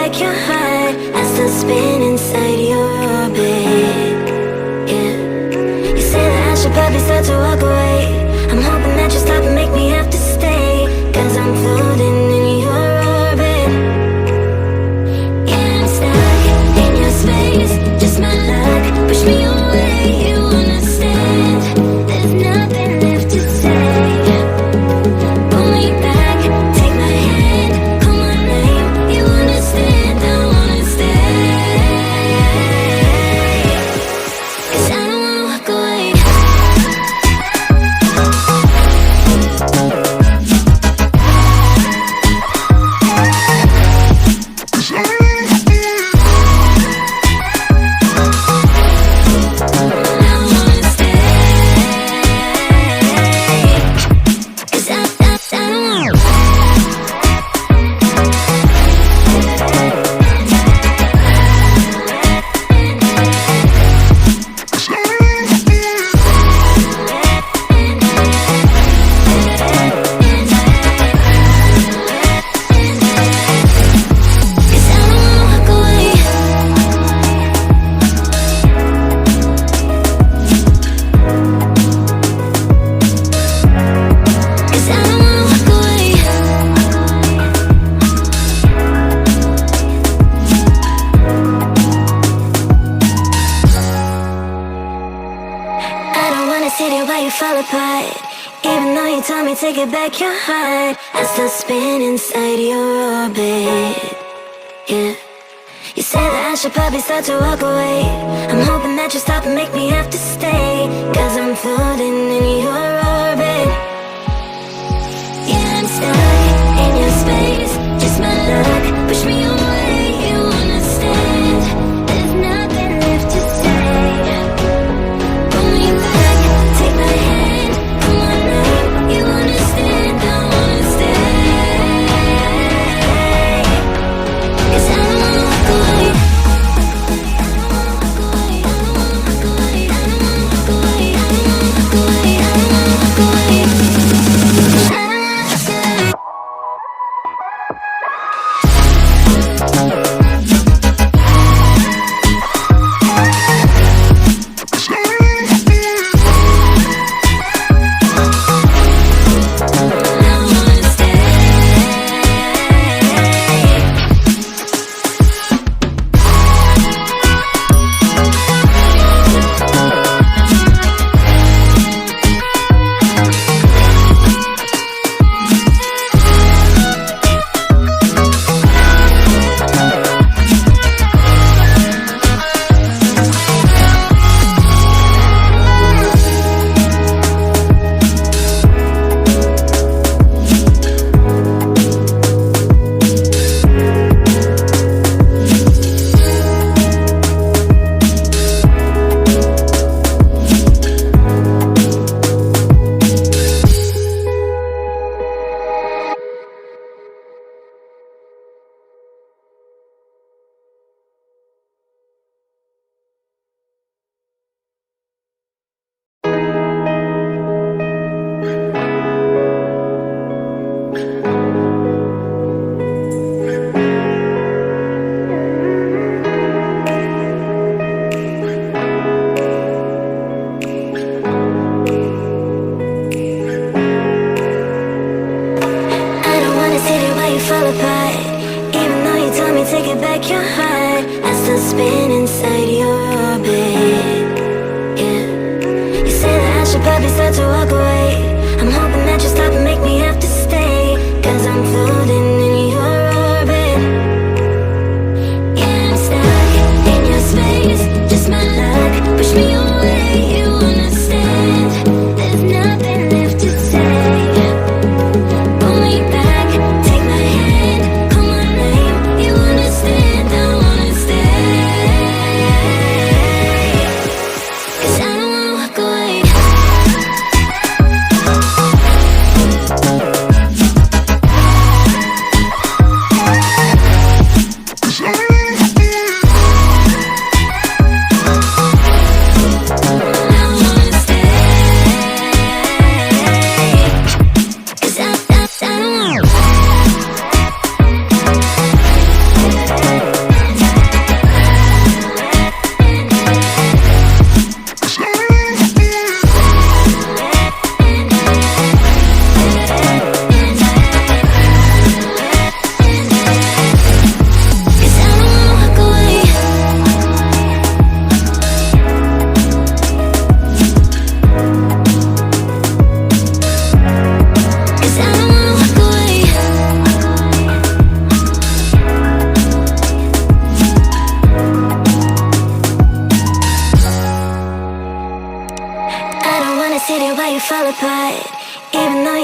back your heart. I still spin inside your orbit. Yeah. You say that I should probably start to walk away. I'm hoping that you stop and make me have to stay. Cause I'm floating in your orbit. Yeah, I'm stuck in your space. Just my luck, push me away. You understand, there's nothing left to say. Pull me back, take my hand, call my name. You understand, I wanna stay. Cause I don't wanna walk away. Take it back your heart. I still spin inside your orbit. Yeah. You say that I should probably start to walk away. I'm hoping that you stop and make me have to stay. Cause I'm floating in your orbit. Yeah, I'm stuck in your space. Just my luck, push me away. You understand, there's nothing left to say. Pull me back, take my hand, call my name. You understand, I wanna stay. Cause I don't wanna walk away. I don't wanna walk away. I don't wanna walk away. I don't wanna walk away. I don't wanna walk away. I don't wanna walk away.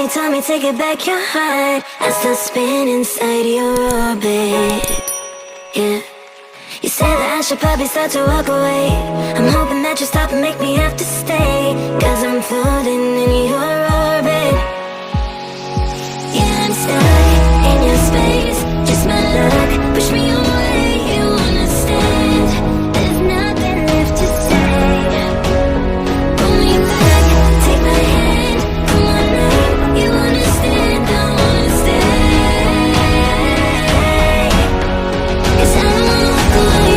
you told me to get back your heart, I still spin inside your orbit. Yeah. You said that I should probably start to walk away. I'm hoping that you stop and make me have to stay, 'cause I'm floating in your orbit. Yeah, I'm stuck in your space, just my luck, push me away, you understand. There's nothing left to say. Pull me back, take my hand, call my name, you understand, I wanna stay. 'Cause I don't wanna walk away.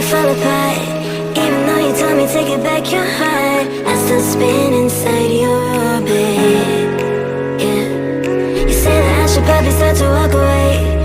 Fall apart, even though you told me to get back your heart, I still spin inside your orbit. Yeah, you say that I should probably start to walk away.